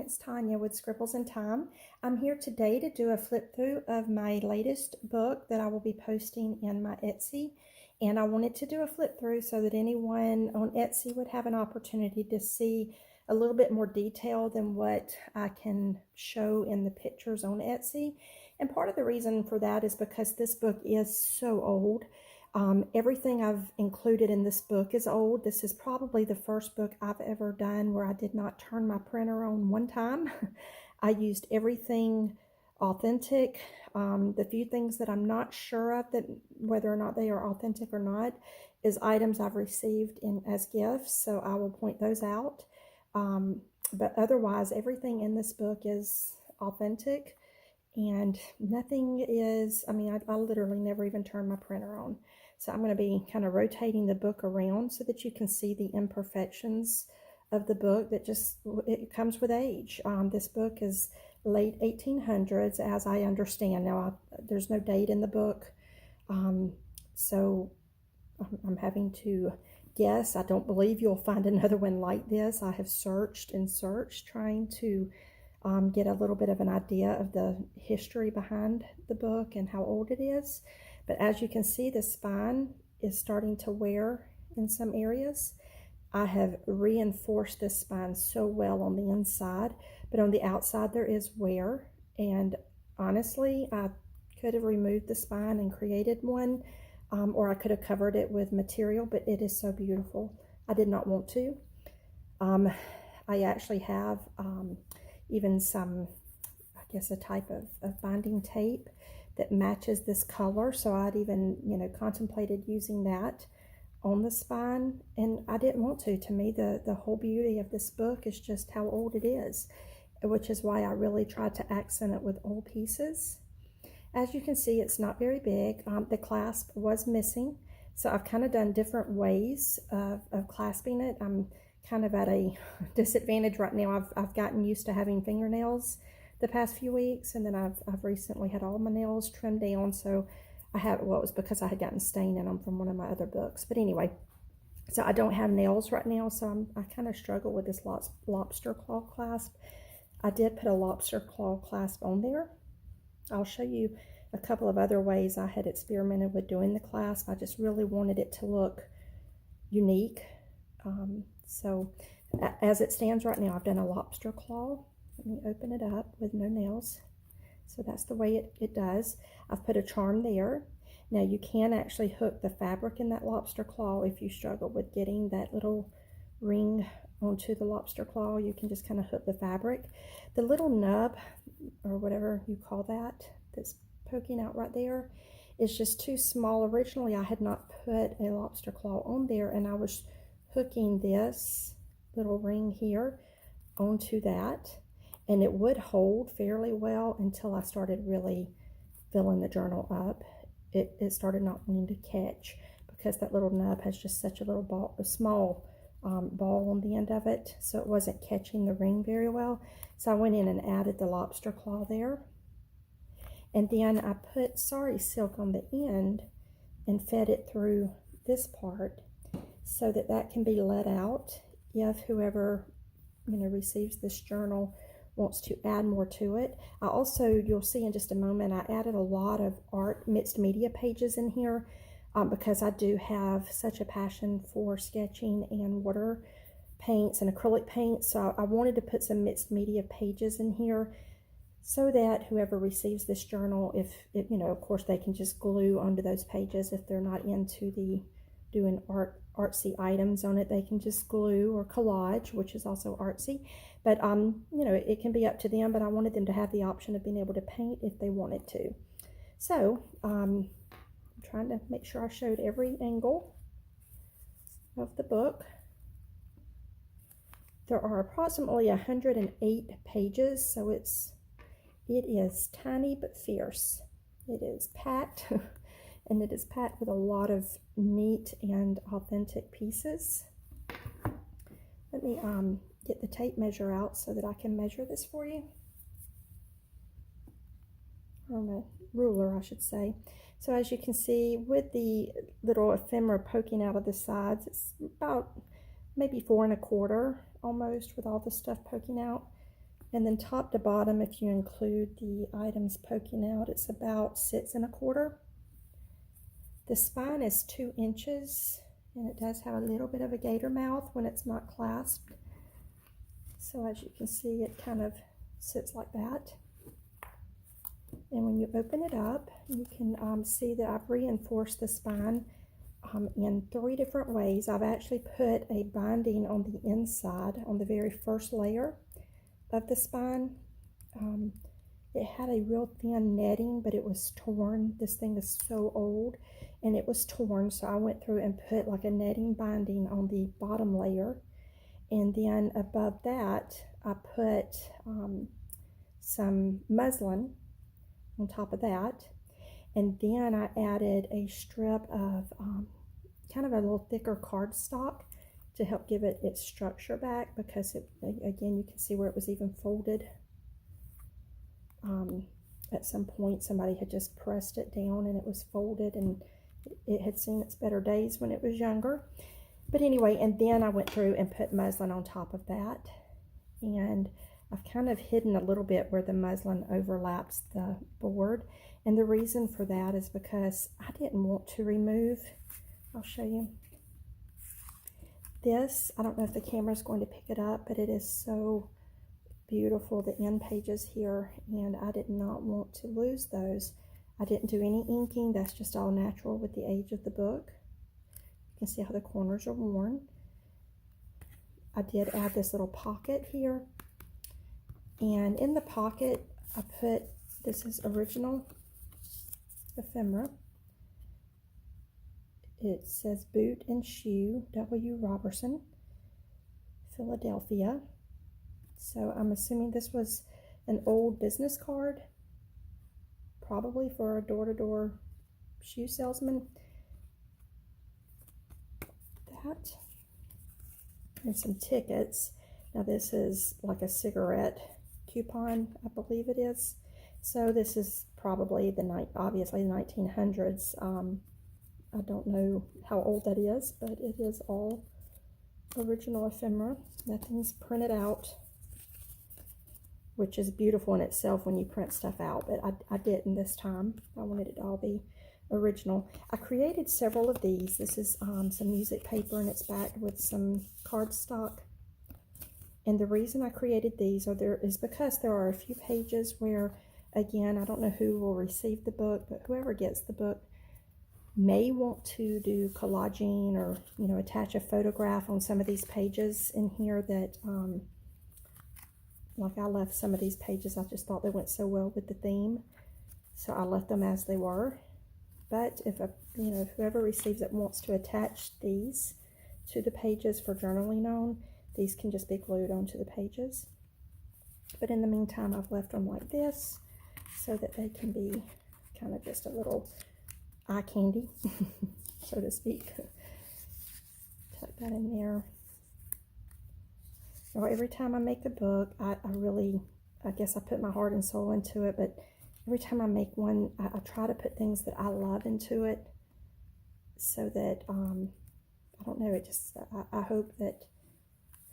it's Tonya with Scribbles in Time. I'm here today to do a flip through of my latest book that I will be posting in my Etsy. And I wanted to do a flip through so that anyone on Etsy would have an opportunity to see a little bit more detail than what I can show in the pictures on Etsy. And part of the reason for that is because this book is so old. Everything I've included in this book is old. This is probably the first book I've ever done where I did not turn my printer on one time. I used everything authentic. The few things that I'm not sure of, that whether or not they are authentic or not, is items I've received as gifts, so I will point those out. But otherwise, everything in this book is authentic, and nothing is, I literally never even turned my printer on. So I'm going to be kind of rotating the book around so that you can see the imperfections of the book that it comes with age. This book is late 1800s, as I understand. Now, there's no date in the book, so I'm having to guess. I don't believe you'll find another one like this. I have searched and searched, trying to get a little bit of an idea of the history behind the book and how old it is. But as you can see, the spine is starting to wear in some areas. I have reinforced this spine so well on the inside, but on the outside there is wear. And honestly, I could have removed the spine and created one, or I could have covered it with material, but it is so beautiful. I did not want to. I actually have even some, I guess, a type of binding tape that matches this color. So I'd even, contemplated using that on the spine, and I didn't want to. To me, the whole beauty of this book is just how old it is, which is why I really tried to accent it with old pieces. As you can see, it's not very big. The clasp was missing, so I've kind of done different ways of clasping it. I'm kind of at a disadvantage right now. I've gotten used to having fingernails the past few weeks, and then I've recently had all my nails trimmed down, so I have, well, it was because I had gotten stain in them from one of my other books. But anyway, so I don't have nails right now, so I kind of struggle with this lobster claw clasp. I did put a lobster claw clasp on there. I'll show you a couple of other ways I had experimented with doing the clasp. I just really wanted it to look unique. So as it stands right now, I've done a lobster claw. Let me open it up with no nails. So that's the way it does. I've put a charm there. Now you can actually hook the fabric in that lobster claw if you struggle with getting that little ring onto the lobster claw. You can just kind of hook the fabric. The little nub, or whatever you call that, that's poking out right there, is just too small. Originally I had not put a lobster claw on there, and I was hooking this little ring here onto that, and it would hold fairly well until I started really filling the journal up. It started not wanting to catch because that little nub has just such a little ball, a small ball on the end of it, so it wasn't catching the ring very well. So I went in and added the lobster claw there, and then I put sari silk on the end and fed it through this part so that that can be let out if whoever receives this journal wants to add more to it. I also, you'll see in just a moment, I added a lot of art mixed media pages in here because I do have such a passion for sketching and water paints and acrylic paints. So I wanted to put some mixed media pages in here so that whoever receives this journal, if of course, they can just glue onto those pages. If they're not into the doing artsy items on it, they can just glue, or collage, which is also artsy. But it can be up to them, but I wanted them to have the option of being able to paint if they wanted to. So I'm trying to make sure I showed every angle of the book. There are approximately 108 pages, so it is tiny but fierce. It is packed and it is packed with a lot of neat and authentic pieces. Let me get the tape measure out so that I can measure this for you. Or a ruler, I should say. So as you can see, with the little ephemera poking out of the sides, it's about maybe 4 1/4 almost, with all the stuff poking out. And then top to bottom, if you include the items poking out, it's about 6 1/4. The spine is 2 inches, and it does have a little bit of a gator mouth when it's not clasped. So as you can see, it kind of sits like that. And when you open it up, you can see that I've reinforced the spine in 3 different ways. I've actually put a binding on the inside on the very first layer of the spine. It had a real thin netting, but it was torn. This thing is so old, and it was torn, so I went through and put like a netting binding on the bottom layer. And then above that, I put some muslin on top of that. And then I added a strip of kind of a little thicker cardstock to help give it its structure back, because it, again, you can see where it was even folded. At some point somebody had just pressed it down and it was folded, and it had seen its better days when it was younger. But anyway, and then I went through and put muslin on top of that, and I've kind of hidden a little bit where the muslin overlaps the board. And the reason for that is because I didn't want to remove, I'll show you this. I don't know if the camera's going to pick it up, but it is so beautiful, the end pages here, and I did not want to lose those. I didn't do any inking. That's just all natural with the age of the book. You can see how the corners are worn. I did add this little pocket here, and in the pocket I put, this is original ephemera. It says Boot and Shoe, W. Robertson, Philadelphia. So I'm assuming this was an old business card, probably for a door-to-door shoe salesman. That. And some tickets. Now this is like a cigarette coupon, I believe it is. So this is probably obviously the 1900s. I don't know how old that is, but it is all original ephemera. Nothing's printed out, which is beautiful in itself when you print stuff out, but I didn't this time. I wanted it to all be original. I created several of these. This is some music paper, and it's backed with some cardstock. And the reason I created these is because there are a few pages where, again, I don't know who will receive the book, but whoever gets the book may want to do collaging or, you know, attach a photograph on some of these pages in here that, like I left some of these pages, I just thought they went so well with the theme, so I left them as they were. But if whoever receives it wants to attach these to the pages for journaling on, these can just be glued onto the pages. But in the meantime, I've left them like this so that they can be kind of just a little eye candy, so to speak. Tuck that in there. Well, every time I make a book, I guess I put my heart and soul into it, but every time I make one, I try to put things that I love into it, so that, I don't know, I hope that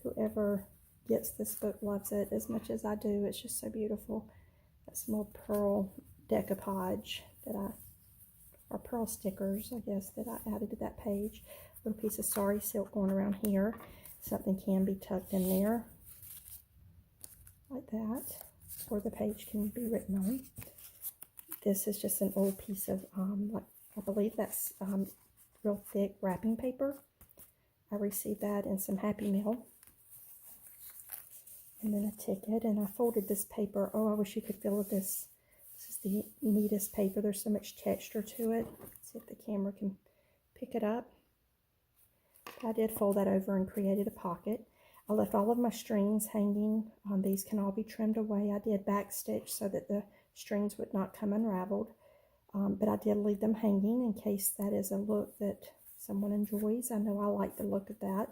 whoever gets this book loves it as much as I do. It's just so beautiful. That's some little pearl decoupage or pearl stickers, I guess, that I added to that page. A little piece of sari silk going around here. Something can be tucked in there like that, or the page can be written on. This is just an old piece of, like, I believe that's real thick wrapping paper. I received that in some Happy Mail. And then a ticket, and I folded this paper. Oh, I wish you could feel this. This is the neatest paper. There's so much texture to it. Let's see if the camera can pick it up. I did fold that over and created a pocket. I left all of my strings hanging. These can all be trimmed away. I did backstitch so that the strings would not come unraveled. But I did leave them hanging in case that is a look that someone enjoys. I know I like the look of that.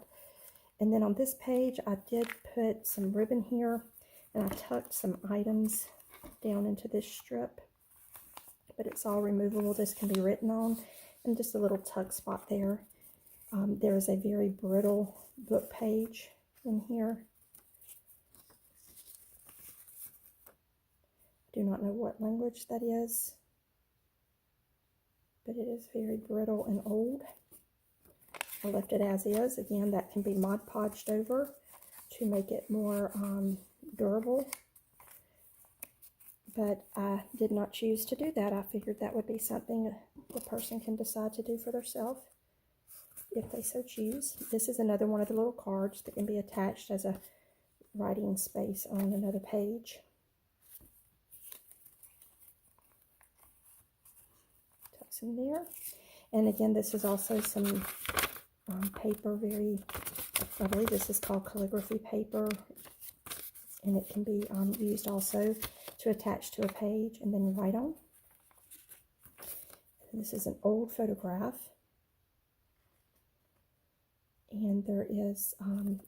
And then on this page, I did put some ribbon here, and I tucked some items down into this strip. But it's all removable. This can be written on, and just a little tuck spot there. There is a very brittle book page in here. Do not know what language that is, but it is very brittle and old. I left it as is. Again, that can be Mod Podged over to make it more durable, but I did not choose to do that. I figured that would be something the person can decide to do for themselves if they so choose. This is another one of the little cards that can be attached as a writing space on another page. Tucks in there. And again, this is also some paper, I believe this is called calligraphy paper, and it can be used also to attach to a page and then write on. And this is an old photograph, and there is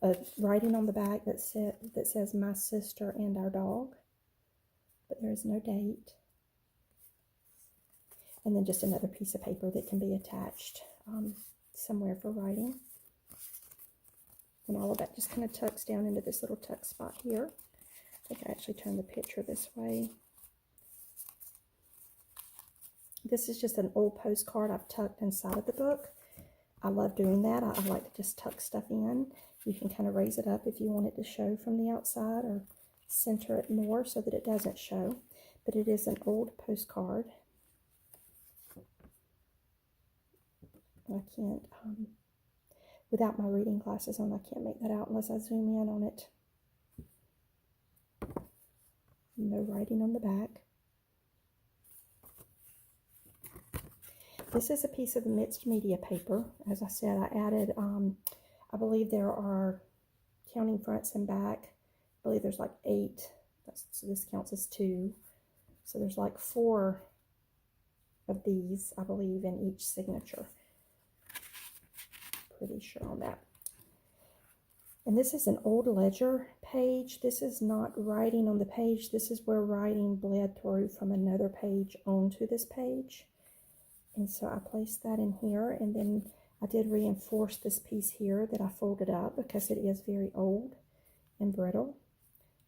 a writing on the back that says "My sister and our dog," but there is no date. And then just another piece of paper that can be attached somewhere for writing. And all of that just kind of tucks down into this little tuck spot here. I think I actually turned the picture this way. This is just an old postcard I've tucked inside of the book. I love doing that. I like to just tuck stuff in. You can kind of raise it up if you want it to show from the outside, or center it more so that it doesn't show. But it is an old postcard. I can't, without my reading glasses on, I can't make that out unless I zoom in on it. No writing on the back. This is a piece of the mixed media paper. As I said, I added, I believe there are, counting fronts and back, I believe there's like 8. So this counts as 2. So there's like 4 of these, I believe, in each signature. Pretty sure on that. And this is an old ledger page. This is not writing on the page. This is where writing bled through from another page onto this page. And so I placed that in here, and then I did reinforce this piece here that I folded up because it is very old and brittle.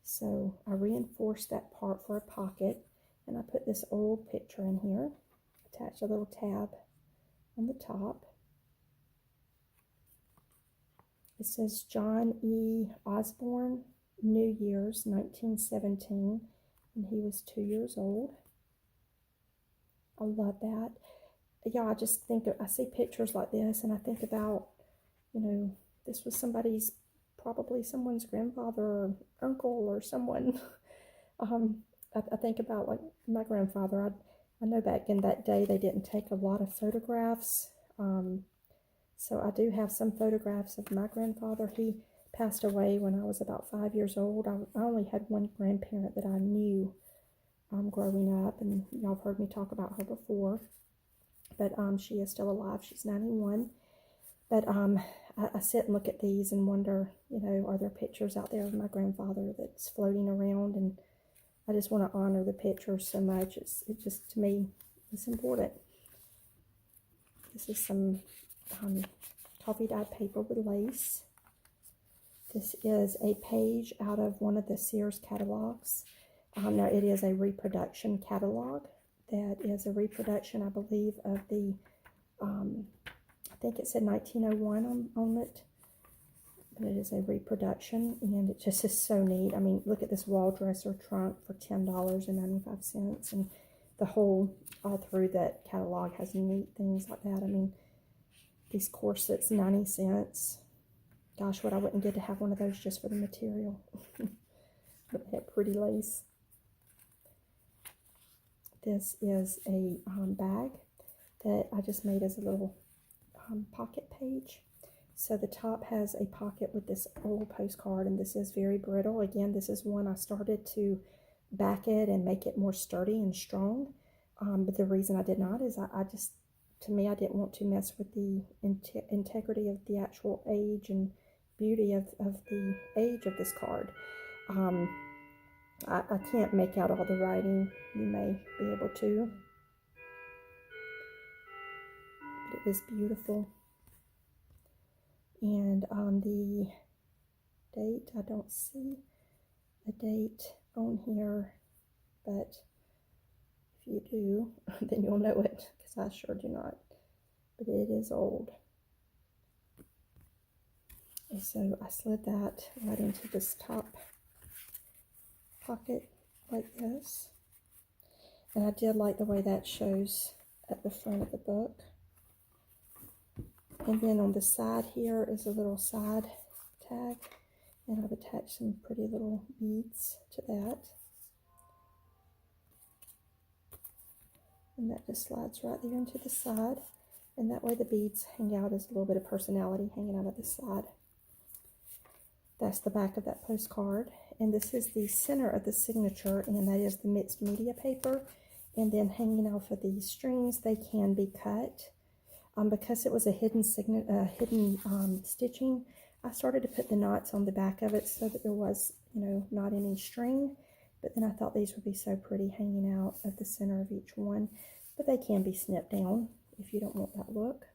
So I reinforced that part for a pocket, and I put this old picture in here, attached a little tab on the top. It says John E. Osborne, New Year's 1917, and he was 2 years old. I love that. Yeah, I just think, I see pictures like this, and I think about, you know, this was probably someone's grandfather or uncle or someone. I think about, like, my grandfather. I know back in that day they didn't take a lot of photographs. So I do have some photographs of my grandfather. He passed away when I was about 5 years old. I only had one grandparent that I knew growing up, and y'all have heard me talk about her before. But she is still alive. She's 91. But I sit and look at these and wonder, you know, are there pictures out there of my grandfather that's floating around? And I just want to honor the pictures so much. It just, to me, it's important. This is some coffee dyed paper with lace. This is a page out of one of the Sears catalogs. Now, it is a reproduction catalog. That is a reproduction, I believe, of the, I think it said 1901 on it. But it is a reproduction, and it just is so neat. I mean, look at this wall dresser trunk for $10.95. And the whole, all through that catalog has neat things like that. I mean, these corsets, 90 cents. Gosh, what I wouldn't get to have one of those just for the material. But they have pretty lace. This is a bag that I just made as a little pocket page. So the top has a pocket with this old postcard, and this is very brittle. Again, this is one I started to back it and make it more sturdy and strong. But the reason I did not is I just, to me, I didn't want to mess with the integrity of the actual age and beauty of the age of this card. I can't make out all the writing. You may be able to. But it is beautiful. And on the date, I don't see a date on here. but if you do, then you'll know it, because I sure do not. But it is old. And so I slid that right into this top pocket like this. And I did like the way that shows at the front of the book. And then on the side here is a little side tag, and I've attached some pretty little beads to that. And that just slides right there into the side, and that way the beads hang out as a little bit of personality hanging out of the side. That's the back of that postcard, and this is the center of the signature, and that is the mixed media paper. And then hanging off of these strings, they can be cut. Because it was a hidden stitching, I started to put the knots on the back of it so that there was, not any string. But then I thought these would be so pretty hanging out of the center of each one. But they can be snipped down if you don't want that look.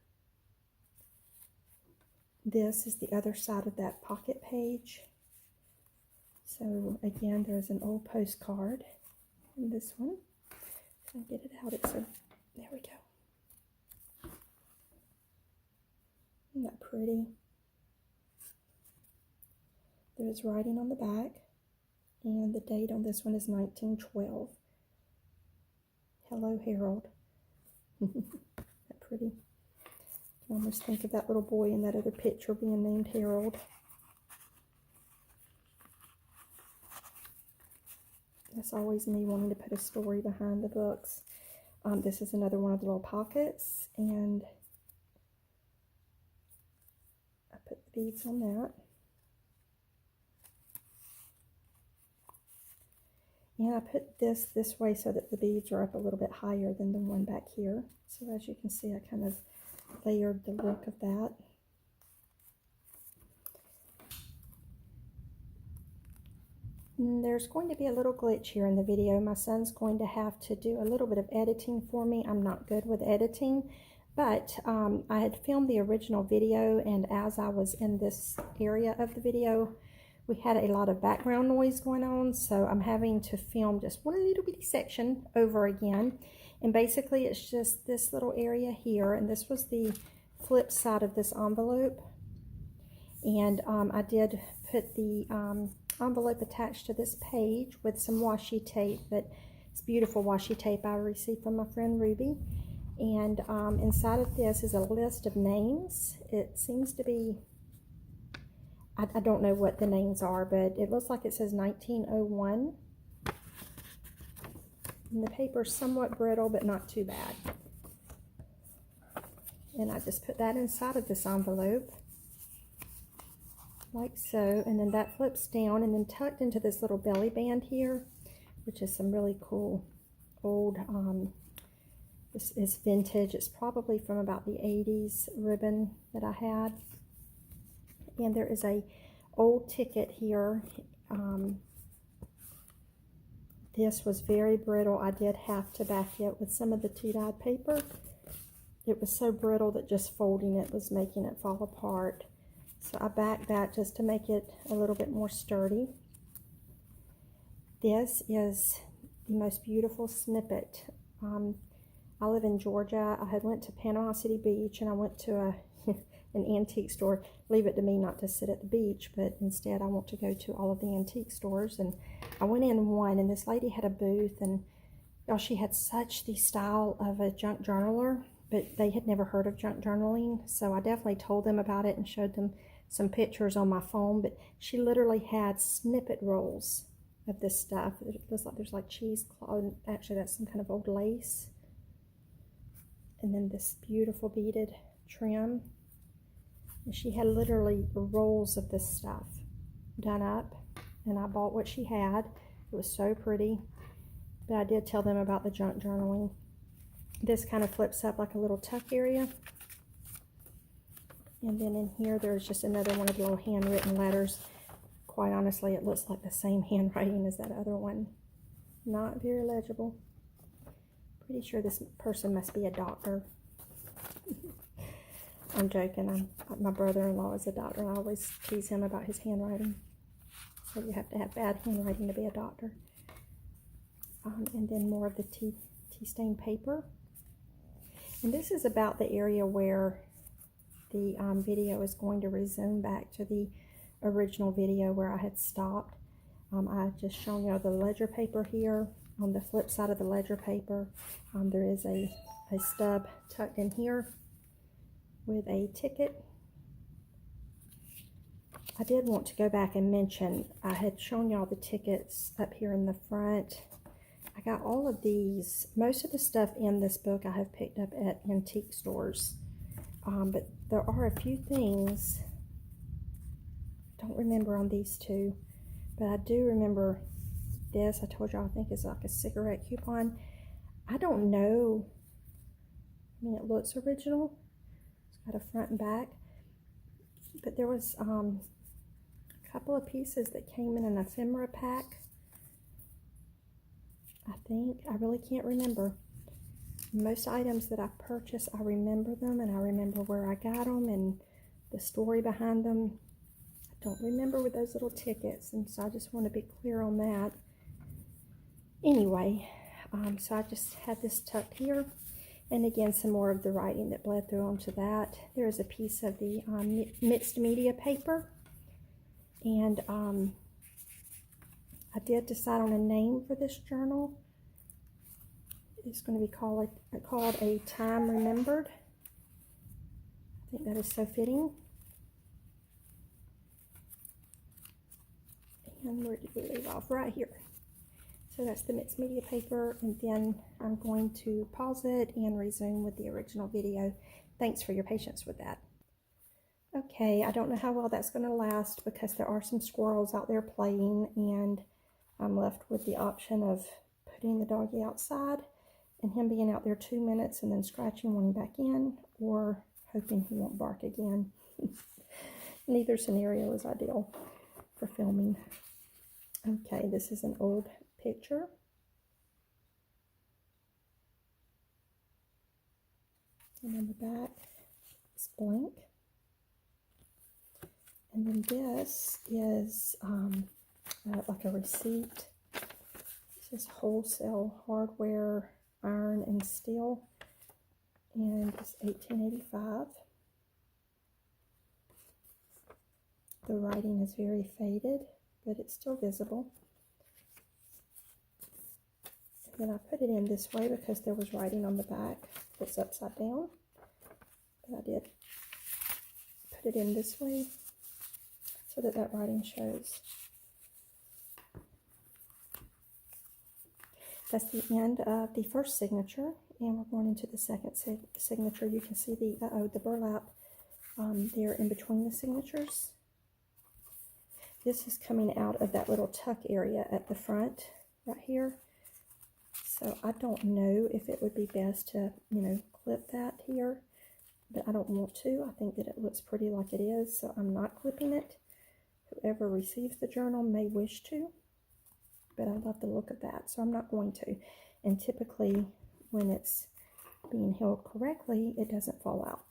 This is the other side of that pocket page. So again, there's an old postcard in this one. If I get it out, there we go. Isn't that pretty? There's writing on the back, and the date on this one is 1912. Hello, Harold. Isn't that pretty? I almost think of that little boy in that other picture being named Harold. That's always me wanting to put a story behind the books. This is another one of the little pockets, and I put the beads on that. And I put this way so that the beads are up a little bit higher than the one back here. So as you can see, I kind of layered the look of that. And there's going to be a little glitch here in the video. My son's going to have to do a little bit of editing for me. I'm not good with editing, but I had filmed the original video, and as I was in this area of the video, we had a lot of background noise going on, so I'm having to film just one little bitty section over again. And basically it's just this little area here, and this was the flip side of this envelope. And I did put the envelope attached to this page with some washi tape. It's beautiful washi tape I received from my friend Ruby. And inside of this is a list of names. It seems to be, I don't know what the names are, but it looks like it says 1901. And the paper's somewhat brittle, but not too bad. And I just put that inside of this envelope, like so. And then that flips down, and then tucked into this little belly band here, which is some really cool old, this is vintage. It's probably from about the 80s ribbon that I had. And there is a old ticket here. This was very brittle. I did have to back it with some of the tea-dyed paper. It was so brittle that just folding it was making it fall apart. So I backed that just to make it a little bit more sturdy. This is the most beautiful snippet. I live in Georgia. I had went to Panama City Beach, and I went to an antique store. Leave it to me not to sit at the beach, but instead I want to go to all of the antique stores. And I went in one, and this lady had a booth, and y'all, she had such the style of a junk journaler, but they had never heard of junk journaling. So I definitely told them about it and showed them some pictures on my phone. But she literally had snippet rolls of this stuff. It looks like there's like cheesecloth. Actually, that's some kind of old lace. And then this beautiful beaded trim. And she had literally rolls of this stuff done up, and I bought what she had. It was so pretty, but I did tell them about the junk journaling. This kind of flips up like a little tuck area, and then in here there's just another one of the little handwritten letters. Quite honestly, it looks like the same handwriting as that other one. Not very legible. Pretty sure this person must be a doctor. I'm joking. My brother-in-law is a doctor, and I always tease him about his handwriting. So you have to have bad handwriting to be a doctor. and then more of the tea stain paper. And this is about the area where the video is going to resume back to the original video where I had stopped. I just shown you the ledger paper here. On the flip side of the ledger paper, there is a stub tucked in here with a ticket. I did want to go back and mention, I had shown y'all the tickets up here in the front. I got all of these. Most of the stuff in this book I have picked up at antique stores. But there are a few things, I don't remember on these two, but I do remember this. I told y'all I think it's like a cigarette coupon. I don't know. I mean, it looks original. It's got a front and back. But there was a couple of pieces that came in an ephemera pack. I think. I really can't remember. Most items that I purchase, I remember them, and I remember where I got them and the story behind them. I don't remember with those little tickets, and so I just want to be clear on that. Anyway, so I just had this tucked here, and again, some more of the writing that bled through onto that. There is a piece of the mixed media paper, and I did decide on a name for this journal. It's going to be called A Time Remembered. I think that is so fitting. And where did we leave off? Right here. So that's the mixed media paper, and then I'm going to pause it and resume with the original video. Thanks for your patience with that. Okay, I don't know how well that's going to last because there are some squirrels out there playing, and I'm left with the option of putting the doggy outside and him being out there 2 minutes and then scratching when back in, or hoping he won't bark again. Neither scenario is ideal for filming. Okay, this is an old picture. And on the back, it's blank. And then this is like a receipt. This is wholesale hardware, iron and steel, and it's 1885. The writing is very faded, but it's still visible. And then I put it in this way because there was writing on the back that's upside down. But I did put it in this way so that that writing shows. That's the end of the first signature, and we're going into the second signature. You can see the burlap there in between the signatures. This is coming out of that little tuck area at the front right here. So I don't know if it would be best to, clip that here, but I don't want to. I think that it looks pretty like it is, so I'm not clipping it. Whoever receives the journal may wish to, but I love the look of that, so I'm not going to. And typically, when it's being held correctly, it doesn't fall out.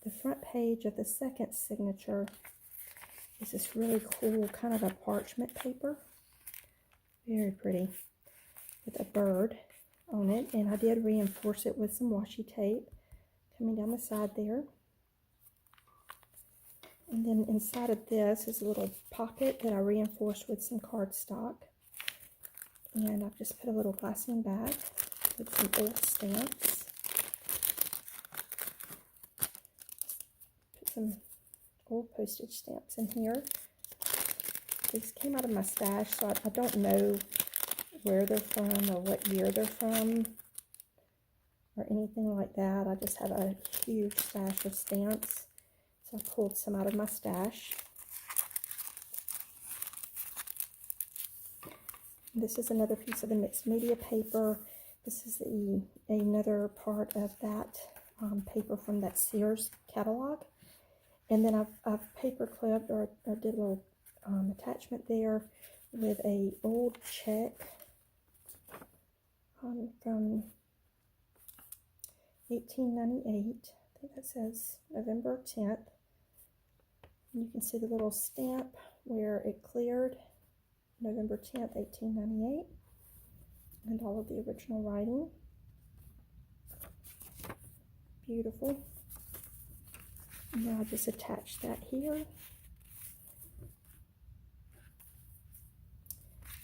The front page of the second signature is this really cool kind of a parchment paper. Very pretty, with a bird on it, and I did reinforce it with some washi tape coming down the side there. And then inside of this is a little pocket that I reinforced with some cardstock. And I've just put a little glassine bag with some old stamps. Put some old postage stamps in here. These came out of my stash, so I don't know where they're from or what year they're from or anything like that. I just have a huge stash of stamps. So I pulled some out of my stash. This is another piece of the mixed media paper. This is another part of that paper from that Sears catalog. And then I've paper clipped or did a little attachment there with a old check from 1898. I think that says November 10th. You can see the little stamp where it cleared. November 10th, 1898, and all of the original writing. Beautiful. Now I'll just attach that here.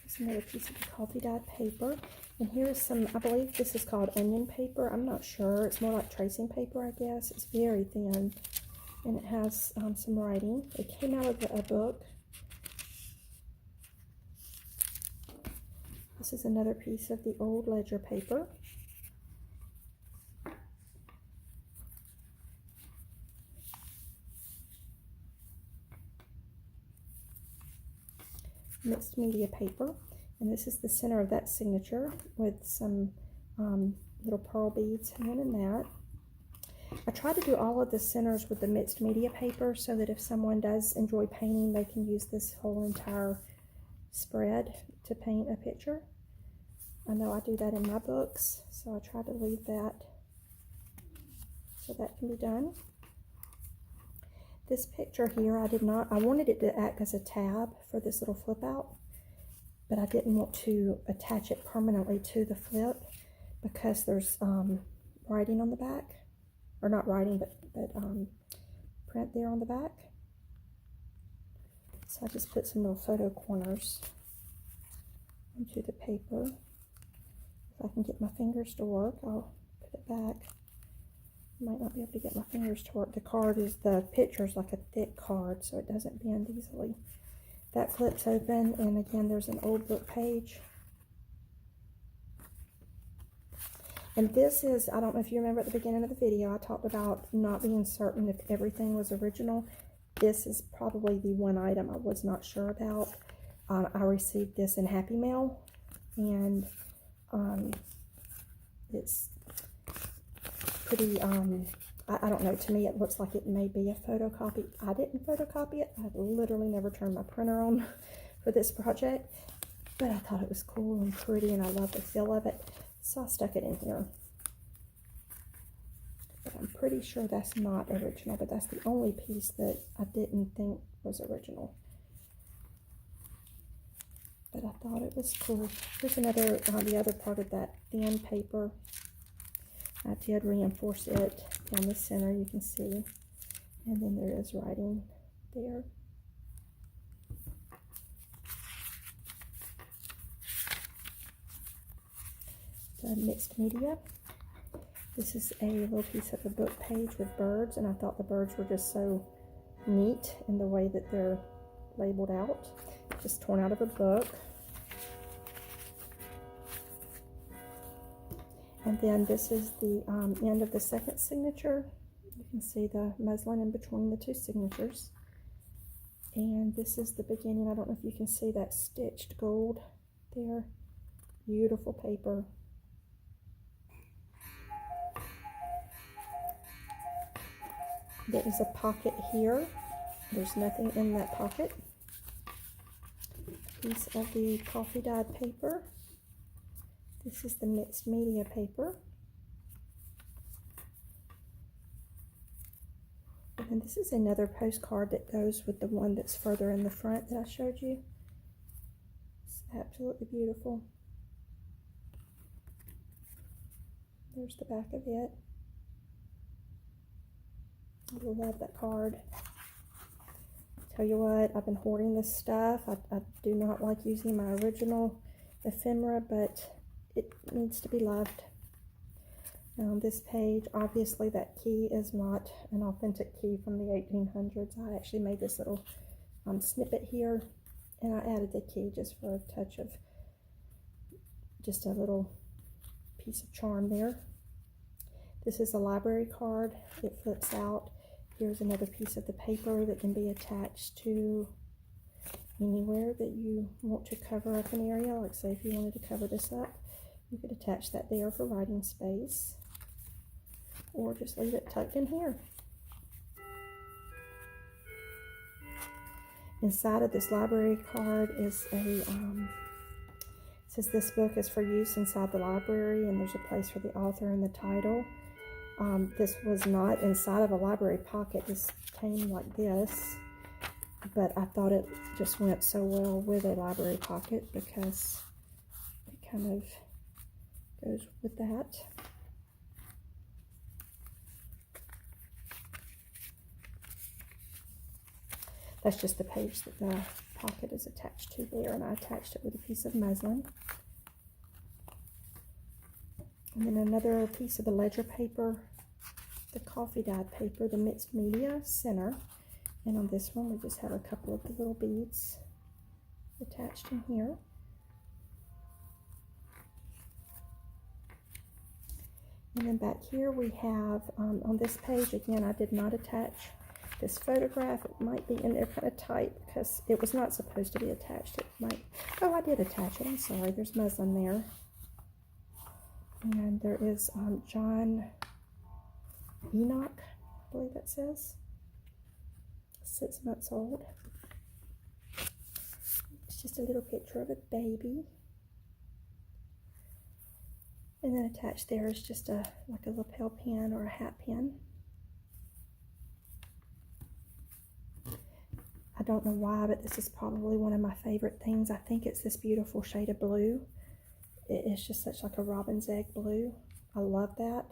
Here's another piece of the coffee dyed paper. And here is some, I believe this is called onion paper. I'm not sure. It's more like tracing paper, I guess. It's very thin. And it has some writing. It came out of a book. This is another piece of the old ledger paper. Mixed media paper, and this is the center of that signature with some little pearl beads hanging in that. I try to do all of the centers with the mixed media paper so that if someone does enjoy painting, they can use this whole entire spread to paint a picture. I know I do that in my books, so I try to leave that so that can be done. This picture here, I wanted it to act as a tab for this little flip out, but I didn't want to attach it permanently to the flip because there's writing on the back, or not writing, but print there on the back. So I just put some little photo corners into the paper. If I can get my fingers to work, I'll put it back. Might not be able to get my fingers to work. The picture's like a thick card, so it doesn't bend easily. That flips open, and again, there's an old book page. And this is, I don't know if you remember at the beginning of the video, I talked about not being certain if everything was original. This is probably the one item I was not sure about. I received this in Happy Mail, and it's pretty, I don't know, to me it looks like it may be a photocopy. I didn't photocopy it. I literally never turned my printer on for this project, but I thought it was cool and pretty, and I love the feel of it, so I stuck it in here. But I'm pretty sure that's not original, but that's the only piece that I didn't think was original. But I thought it was cool. Here's another, the other part of that thin paper. I did reinforce it down the center, you can see. And then there is writing there. The mixed media. This is a little piece of a book page with birds, and I thought the birds were just so neat in the way that they're labeled out. Just torn out of a book. And then this is the end of the second signature. You can see the muslin in between the two signatures. And this is the beginning. I don't know if you can see that stitched gold there. Beautiful paper. There is a pocket here. There's nothing in that pocket. A piece of the coffee dyed paper. This is the mixed media paper. And this is another postcard that goes with the one that's further in the front that I showed you. It's absolutely beautiful. There's the back of it. I love that card. Tell you what, I've been hoarding this stuff. I do not like using my original ephemera, but it needs to be loved. This page, obviously that key is not an authentic key from the 1800s. I actually made this little snippet here, and I added the key just for a touch of, just a little piece of charm there. This is a library card. It flips out. Here's another piece of the paper that can be attached to anywhere that you want to cover up an area. Like say if you wanted to cover this up, you could attach that there for writing space, or just leave it tucked in here. Inside of this library card is a, it says this book is for use inside the library, and there's a place for the author and the title. This was not inside of a library pocket. This came like this. but I thought it just went so well with a library pocket because it kind of goes with that. That's just the page that the pocket is attached to there, and I attached it with a piece of muslin. And then another piece of the ledger paper, the coffee dyed paper, the mixed media center. And on this one, we just have a couple of the little beads attached in here. And then back here we have, on this page, again, I did not attach this photograph. It might be in there kind of tight because it was not supposed to be attached. It might, oh, I did attach it. I'm sorry. There's muslin there. And there is John Enoch, I believe that says. 6 months old. It's just a little picture of a baby. And then attached there is just like a lapel pin or a hat pin. I don't know why, but this is probably one of my favorite things. I think it's this beautiful shade of blue. It's just such like a robin's egg blue. I love that.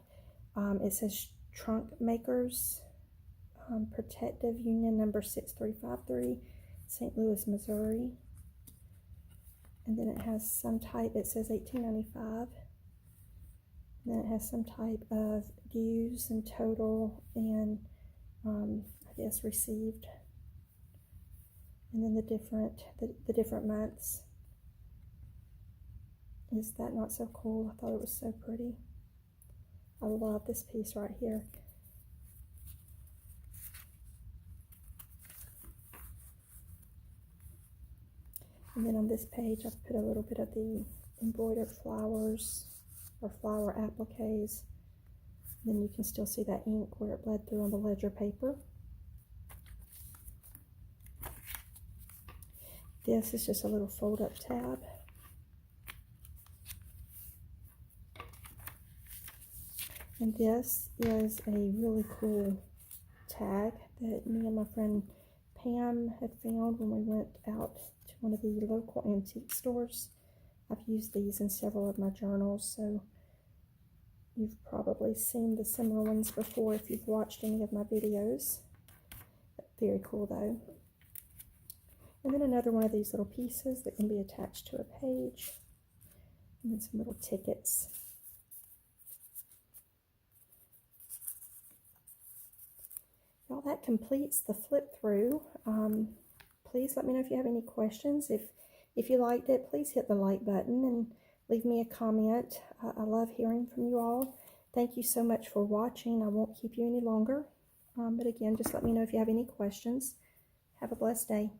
It says Trunk Makers, Protective Union number 6353, St. Louis, Missouri. And then it has some type, it says 1895. Then it has some type of dues and total and I guess received. And then the different months. Is that not so cool? I thought it was so pretty. I love this piece right here. And then on this page, I've put a little bit of the embroidered flowers or flower appliques. Then you can still see that ink where it bled through on the ledger paper. This is just a little fold-up tab. And this is a really cool tag that me and my friend Pam had found when we went out to one of the local antique stores. I've used these in several of my journals, so you've probably seen the similar ones before if you've watched any of my videos. Very cool though. And then another one of these little pieces that can be attached to a page. And then some little tickets. Well, that completes the flip through. Please let me know if you have any questions. If you liked it, please hit the like button and leave me a comment. I love hearing from you all. Thank you so much for watching. I won't keep you any longer. But again, just let me know if you have any questions. Have a blessed day.